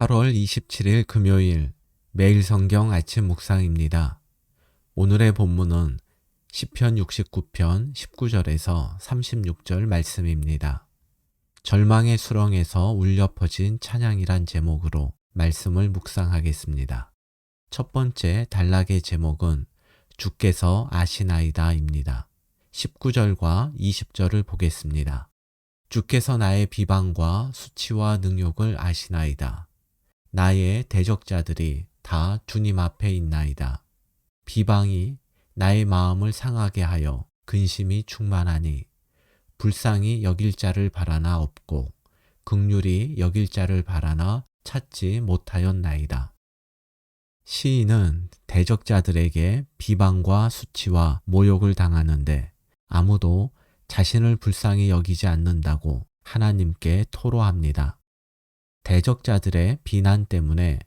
8월 27일 금요일 매일 성경 아침 묵상입니다. 오늘의 본문은 시편 69편 19절에서 36절 말씀입니다. 절망의 수렁에서 울려 퍼진 찬양이란 제목으로 말씀을 묵상하겠습니다. 첫 번째 단락의 제목은 주께서 아시나이다입니다. 19절과 20절을 보겠습니다. 주께서 나의 비방과 수치와 능욕을 아시나이다. 나의 대적자들이 다 주님 앞에 있나이다. 비방이 나의 마음을 상하게 하여 근심이 충만하니 불쌍히 여길 자를 바라나 없고 긍휼히 여길 자를 바라나 찾지 못하였나이다. 시인은 대적자들에게 비방과 수치와 모욕을 당하는데 아무도 자신을 불쌍히 여기지 않는다고 하나님께 토로합니다. 대적자들의 비난 때문에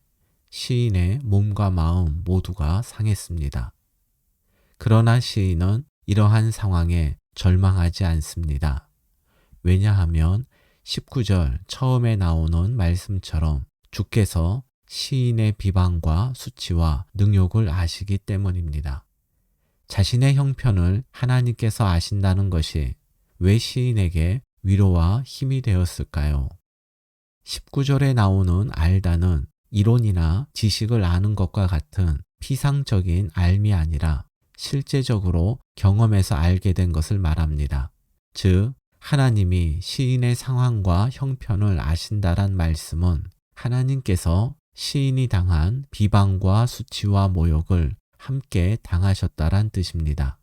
시인의 몸과 마음 모두가 상했습니다. 그러나 시인은 이러한 상황에 절망하지 않습니다. 왜냐하면 19절 처음에 나오는 말씀처럼 주께서 시인의 비방과 수치와 능욕을 아시기 때문입니다. 자신의 형편을 하나님께서 아신다는 것이 왜 시인에게 위로와 힘이 되었을까요? 19절에 나오는 알다는 이론이나 지식을 아는 것과 같은 피상적인 알미 아니라 실제적으로 경험해서 알게 된 것을 말합니다. 즉, 하나님이 시인의 상황과 형편을 아신다란 말씀은 하나님께서 시인이 당한 비방과 수치와 모욕을 함께 당하셨다란 뜻입니다.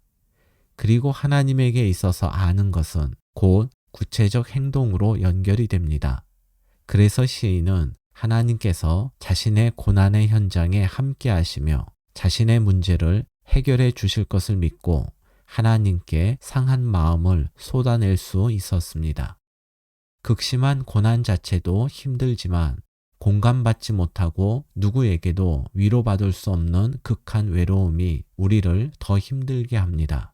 그리고 하나님에게 있어서 아는 것은 곧 구체적 행동으로 연결이 됩니다. 그래서 시인은 하나님께서 자신의 고난의 현장에 함께 하시며 자신의 문제를 해결해 주실 것을 믿고 하나님께 상한 마음을 쏟아낼 수 있었습니다. 극심한 고난 자체도 힘들지만 공감받지 못하고 누구에게도 위로받을 수 없는 극한 외로움이 우리를 더 힘들게 합니다.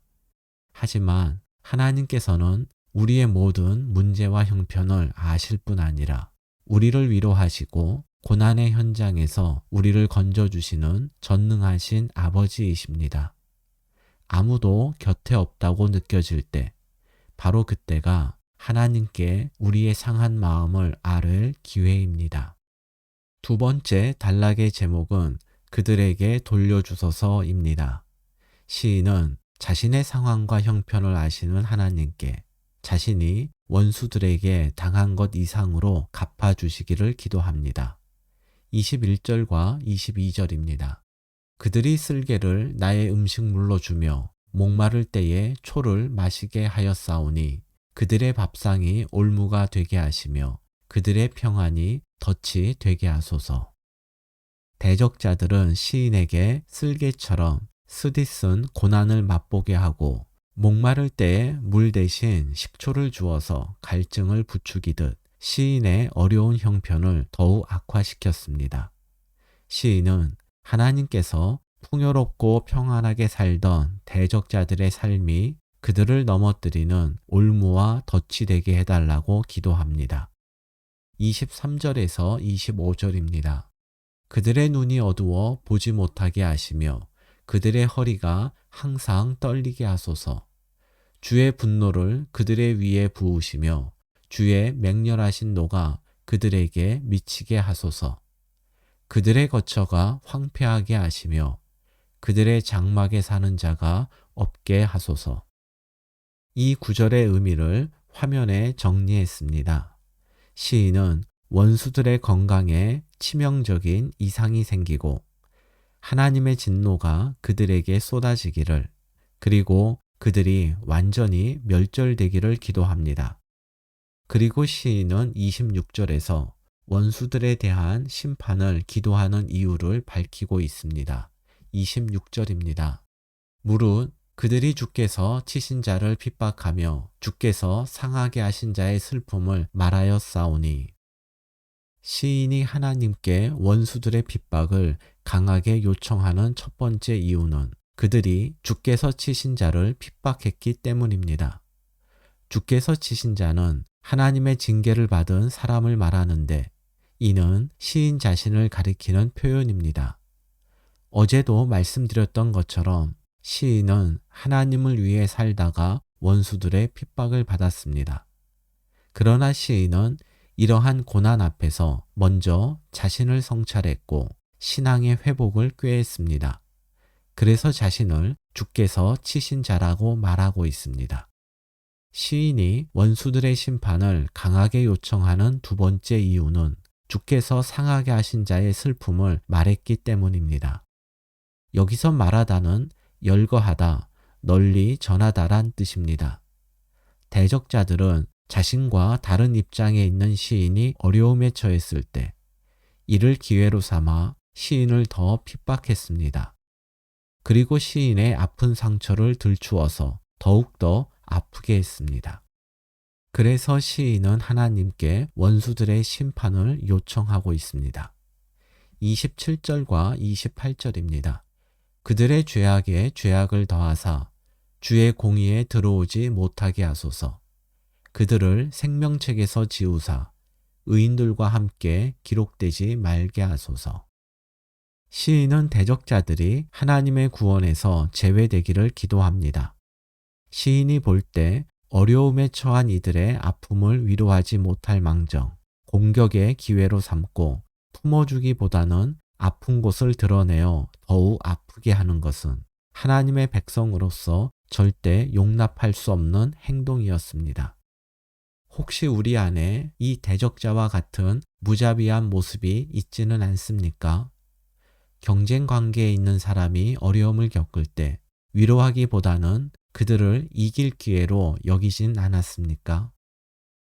하지만 하나님께서는 우리의 모든 문제와 형편을 아실 뿐 아니라 우리를 위로하시고 고난의 현장에서 우리를 건져주시는 전능하신 아버지이십니다. 아무도 곁에 없다고 느껴질 때 바로 그때가 하나님께 우리의 상한 마음을 아를 기회입니다. 두 번째 단락의 제목은 그들에게 돌려주소서입니다. 시인은 자신의 상황과 형편을 아시는 하나님께 자신이 원수들에게 당한 것 이상으로 갚아주시기를 기도합니다. 21절과 22절입니다. 그들이 쓸개를 나의 음식물로 주며 목마를 때에 초를 마시게 하였사오니 그들의 밥상이 올무가 되게 하시며 그들의 평안이 덫이 되게 하소서. 대적자들은 시인에게 쓸개처럼 쓰디쓴 고난을 맛보게 하고 목마를 때에 물 대신 식초를 주어서 갈증을 부추기듯 시인의 어려운 형편을 더욱 악화시켰습니다. 시인은 하나님께서 풍요롭고 평안하게 살던 대적자들의 삶이 그들을 넘어뜨리는 올무와 덫이 되게 해달라고 기도합니다. 23절에서 25절입니다. 그들의 눈이 어두워 보지 못하게 하시며 그들의 허리가 항상 떨리게 하소서. 주의 분노를 그들의 위에 부으시며 주의 맹렬하신 노가 그들에게 미치게 하소서. 그들의 거처가 황폐하게 하시며 그들의 장막에 사는 자가 없게 하소서. 이 구절의 의미를 화면에 정리했습니다. 시인은 원수들의 건강에 치명적인 이상이 생기고 하나님의 진노가 그들에게 쏟아지기를 그리고 그들이 완전히 멸절되기를 기도합니다. 그리고 시인은 26절에서 원수들에 대한 심판을 기도하는 이유를 밝히고 있습니다. 26절입니다. 무릇 그들이 주께서 치신 자를 핍박하며 주께서 상하게 하신 자의 슬픔을 말하였사오니 시인이 하나님께 원수들의 핍박을 강하게 요청하는 첫 번째 이유는 그들이 주께서 치신 자를 핍박했기 때문입니다. 주께서 치신 자는 하나님의 징계를 받은 사람을 말하는데 이는 시인 자신을 가리키는 표현입니다. 어제도 말씀드렸던 것처럼 시인은 하나님을 위해 살다가 원수들의 핍박을 받았습니다. 그러나 시인은 이러한 고난 앞에서 먼저 자신을 성찰했고 신앙의 회복을 꾀했습니다. 그래서 자신을 주께서 치신 자라고 말하고 있습니다. 시인이 원수들의 심판을 강하게 요청하는 두 번째 이유는 주께서 상하게 하신 자의 슬픔을 말했기 때문입니다. 여기서 말하다는 열거하다, 널리 전하다란 뜻입니다. 대적자들은 자신과 다른 입장에 있는 시인이 어려움에 처했을 때 이를 기회로 삼아 시인을 더 핍박했습니다. 그리고 시인의 아픈 상처를 들추어서 더욱더 아프게 했습니다. 그래서 시인은 하나님께 원수들의 심판을 요청하고 있습니다. 27절과 28절입니다. 그들의 죄악에 죄악을 더하사 주의 공의에 들어오지 못하게 하소서. 그들을 생명책에서 지우사 의인들과 함께 기록되지 말게 하소서. 시인은 대적자들이 하나님의 구원에서 제외되기를 기도합니다. 시인이 볼 때 어려움에 처한 이들의 아픔을 위로하지 못할 망정, 공격의 기회로 삼고 품어주기보다는 아픈 곳을 드러내어 더욱 아프게 하는 것은 하나님의 백성으로서 절대 용납할 수 없는 행동이었습니다. 혹시 우리 안에 이 대적자와 같은 무자비한 모습이 있지는 않습니까? 경쟁 관계에 있는 사람이 어려움을 겪을 때 위로하기보다는 그들을 이길 기회로 여기진 않았습니까?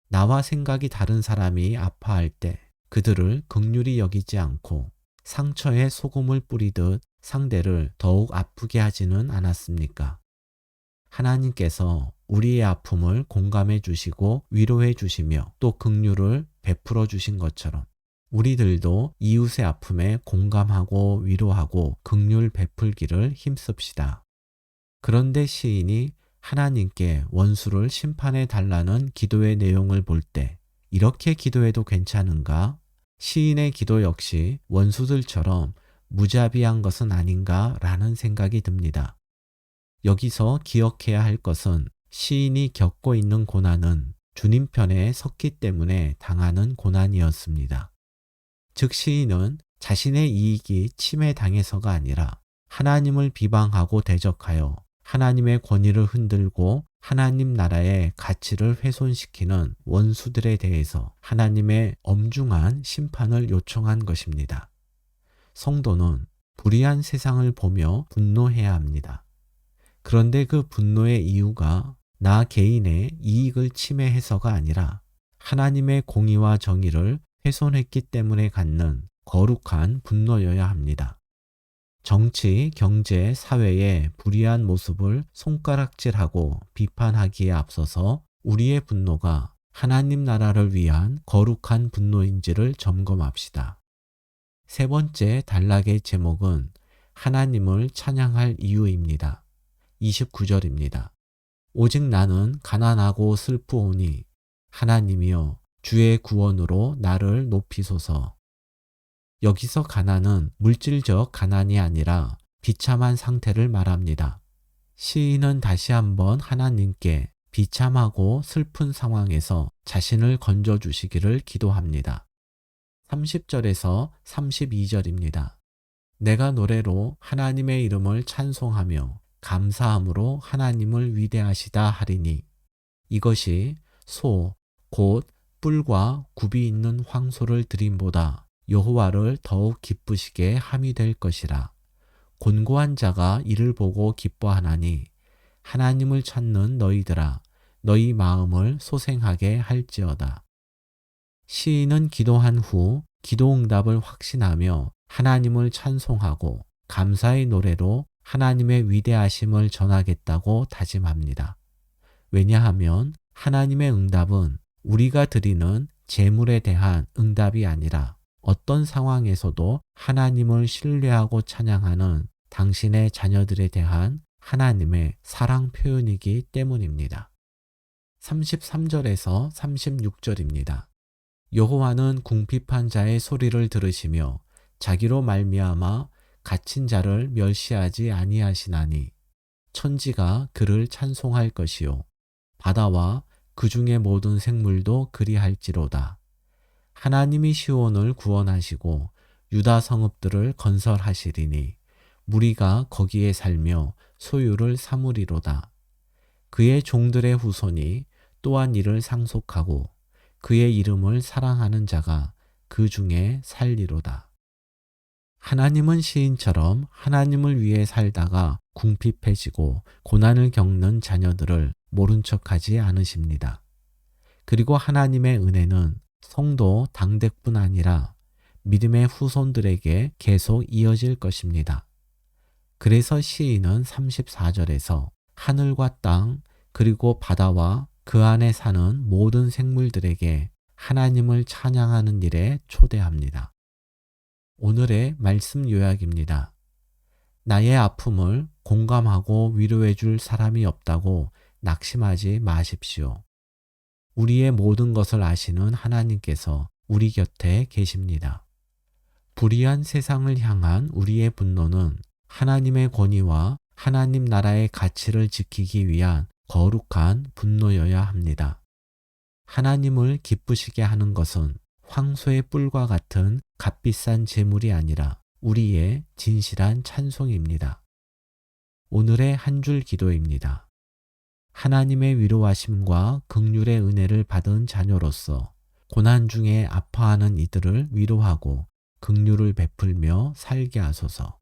나와 생각이 다른 사람이 아파할 때 그들을 긍휼히 여기지 않고 상처에 소금을 뿌리듯 상대를 더욱 아프게 하지는 않았습니까? 하나님께서 우리의 아픔을 공감해 주시고 위로해 주시며 또 긍휼을 베풀어 주신 것처럼 우리들도 이웃의 아픔에 공감하고 위로하고 긍휼 베풀기를 힘씁시다. 그런데 시인이 하나님께 원수를 심판해 달라는 기도의 내용을 볼 때 이렇게 기도해도 괜찮은가? 시인의 기도 역시 원수들처럼 무자비한 것은 아닌가 라는 생각이 듭니다. 여기서 기억해야 할 것은 시인이 겪고 있는 고난은 주님 편에 섰기 때문에 당하는 고난이었습니다. 즉 시인은 자신의 이익이 침해당해서가 아니라 하나님을 비방하고 대적하여 하나님의 권위를 흔들고 하나님 나라의 가치를 훼손시키는 원수들에 대해서 하나님의 엄중한 심판을 요청한 것입니다. 성도는 불의한 세상을 보며 분노해야 합니다. 그런데 그 분노의 이유가 나 개인의 이익을 침해해서가 아니라 하나님의 공의와 정의를 훼손했기 때문에 갖는 거룩한 분노여야 합니다. 정치, 경제, 사회의 불의한 모습을 손가락질하고 비판하기에 앞서서 우리의 분노가 하나님 나라를 위한 거룩한 분노인지를 점검합시다. 세 번째 단락의 제목은 하나님을 찬양할 이유입니다. 29절입니다. 오직 나는 가난하고 슬프오니 하나님이여 주의 구원으로 나를 높이소서. 여기서 가난은 물질적 가난이 아니라 비참한 상태를 말합니다. 시인은 다시 한번 하나님께 비참하고 슬픈 상황에서 자신을 건져주시기를 기도합니다. 30절에서 32절입니다. 내가 노래로 하나님의 이름을 찬송하며 감사함으로 하나님을 위대하시다 하리니 이것이 소, 곧 뿔과 굽이 있는 황소를 드림보다 여호와를 더욱 기쁘시게 함이 될 것이라. 곤고한 자가 이를 보고 기뻐하나니 하나님을 찾는 너희들아 너희 마음을 소생하게 할지어다. 시인은 기도한 후 기도 응답을 확신하며 하나님을 찬송하고 감사의 노래로 하나님의 위대하심을 전하겠다고 다짐합니다. 왜냐하면 하나님의 응답은 우리가 드리는 재물에 대한 응답이 아니라 어떤 상황에서도 하나님을 신뢰하고 찬양하는 당신의 자녀들에 대한 하나님의 사랑 표현이기 때문입니다. 33절에서 36절입니다. 여호와는 궁핍한 자의 소리를 들으시며 자기로 말미암아 갇힌 자를 멸시하지 아니하시나니 천지가 그를 찬송할 것이요 바다와 그 중의 모든 생물도 그리할지로다. 하나님이 시온을 구원하시고 유다 성읍들을 건설하시리니 무리가 거기에 살며 소유를 삼으리로다. 그의 종들의 후손이 또한 이를 상속하고 그의 이름을 사랑하는 자가 그 중에 살리로다. 하나님은 시인처럼 하나님을 위해 살다가 궁핍해지고 고난을 겪는 자녀들을 모른 척하지 않으십니다. 그리고 하나님의 은혜는 성도 당대뿐 아니라 믿음의 후손들에게 계속 이어질 것입니다. 그래서 시인은 34절에서 하늘과 땅 그리고 바다와 그 안에 사는 모든 생물들에게 하나님을 찬양하는 일에 초대합니다. 오늘의 말씀 요약입니다. 나의 아픔을 공감하고 위로해 줄 사람이 없다고 낙심하지 마십시오. 우리의 모든 것을 아시는 하나님께서 우리 곁에 계십니다. 불의한 세상을 향한 우리의 분노는 하나님의 권위와 하나님 나라의 가치를 지키기 위한 거룩한 분노여야 합니다. 하나님을 기쁘시게 하는 것은 황소의 뿔과 같은 값비싼 재물이 아니라 우리의 진실한 찬송입니다. 오늘의 한 줄 기도입니다. 하나님의 위로하심과 긍휼의 은혜를 받은 자녀로서 고난 중에 아파하는 이들을 위로하고 긍휼을 베풀며 살게 하소서.